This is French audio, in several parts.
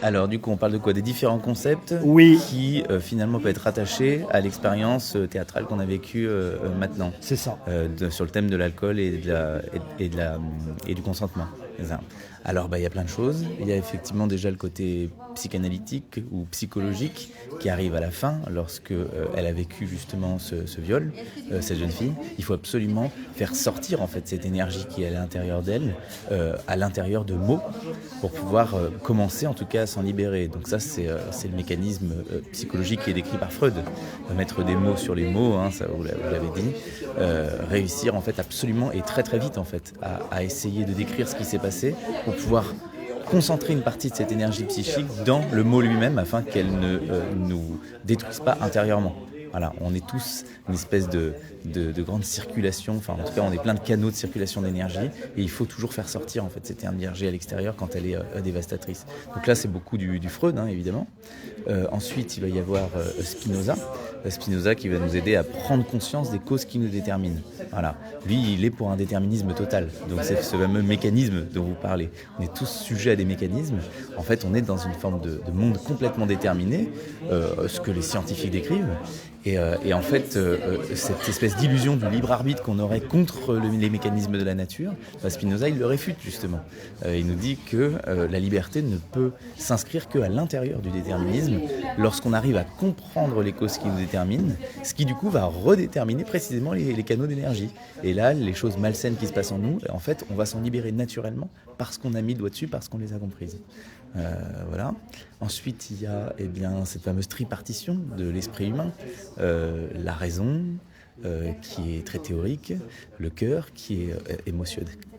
Alors du coup, on parle de quoi? Des différents concepts Oui, qui finalement peuvent être rattachés à l'expérience théâtrale qu'on a vécue maintenant, c'est ça. sur le thème de l'alcool et du consentement. C'est ça. Alors il y a plein de choses. Il y a effectivement déjà le côté psychanalytique ou psychologique qui arrive à la fin lorsque elle a vécu justement ce viol, cette jeune fille. Il faut absolument faire sortir en fait cette énergie qui est à l'intérieur d'elle, à l'intérieur de mots, pour pouvoir commencer en tout cas à s'en libérer. Donc ça c'est le mécanisme psychologique qui est décrit par Freud. Mettre des mots sur les mots, hein, ça vous l'avez dit, réussir en fait absolument et très très vite en fait à essayer de décrire ce qui s'est passé pour pouvoir concentrer une partie de cette énergie psychique dans le mot lui-même afin qu'elle ne nous détruise pas intérieurement. Voilà, on est tous une espèce de grande circulation, enfin en tout cas on est plein de canaux de circulation d'énergie et il faut toujours faire sortir en fait cette énergie à l'extérieur quand elle est dévastatrice. Donc là c'est beaucoup du Freud hein, évidemment. Ensuite il va y avoir Spinoza qui va nous aider à prendre conscience des causes qui nous déterminent. Voilà. Lui il est pour un déterminisme total, donc c'est ce fameux mécanisme dont vous parlez. On est tous sujets à des mécanismes, en fait on est dans une forme de monde complètement déterminé, ce que les scientifiques décrivent. Et en fait, cette espèce d'illusion du libre arbitre qu'on aurait contre les mécanismes de la nature, Spinoza, il le réfute justement. Il nous dit que la liberté ne peut s'inscrire qu'à l'intérieur du déterminisme, lorsqu'on arrive à comprendre les causes qui nous déterminent, ce qui du coup va redéterminer précisément les canaux d'énergie. Et là, les choses malsaines qui se passent en nous, en fait, on va s'en libérer naturellement parce qu'on a mis le doigt dessus, parce qu'on les a comprises. Voilà. Ensuite, il y a cette fameuse tripartition de l'esprit humain. La raison, qui est très théorique, le cœur, qui est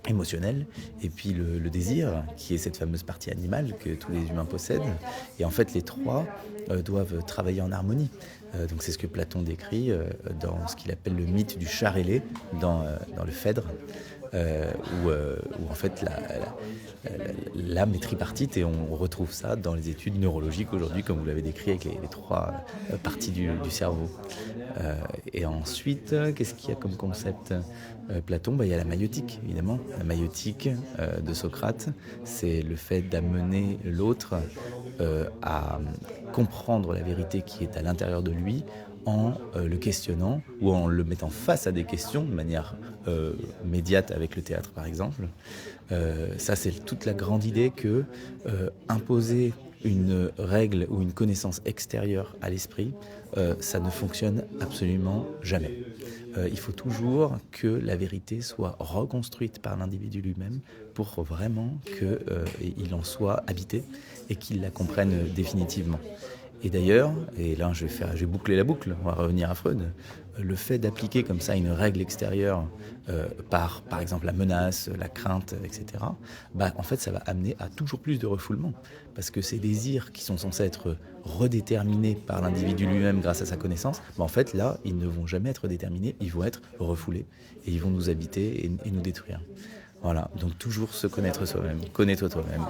émotionnel, et puis le désir, qui est cette fameuse partie animale que tous les humains possèdent. Et en fait, les trois doivent travailler en harmonie. Donc c'est ce que Platon décrit dans ce qu'il appelle le mythe du char ailé, dans le Phèdre. Où en fait l'âme est tripartite et on retrouve ça dans les études neurologiques aujourd'hui comme vous l'avez décrit avec les trois parties du cerveau. Et ensuite, qu'est-ce qu'il y a comme concept Platon, il y a la maïeutique évidemment. La maïeutique de Socrate, c'est le fait d'amener l'autre à comprendre la vérité qui est à l'intérieur de lui en le questionnant ou en le mettant face à des questions de manière médiate avec le théâtre par exemple. Ça c'est toute la grande idée que imposer une règle ou une connaissance extérieure à l'esprit, ça ne fonctionne absolument jamais. Il faut toujours que la vérité soit reconstruite par l'individu lui-même pour vraiment qu'il en soit habité et qu'il la comprenne définitivement. Et d'ailleurs, et là je vais boucler la boucle, on va revenir à Freud, le fait d'appliquer comme ça une règle extérieure par exemple la menace, la crainte, etc., en fait ça va amener à toujours plus de refoulement. Parce que ces désirs qui sont censés être redéterminés par l'individu lui-même grâce à sa connaissance, en fait là, ils ne vont jamais être déterminés, ils vont être refoulés et ils vont nous habiter et nous détruire. Voilà, donc toujours se connaître soi-même, connais-toi toi-même.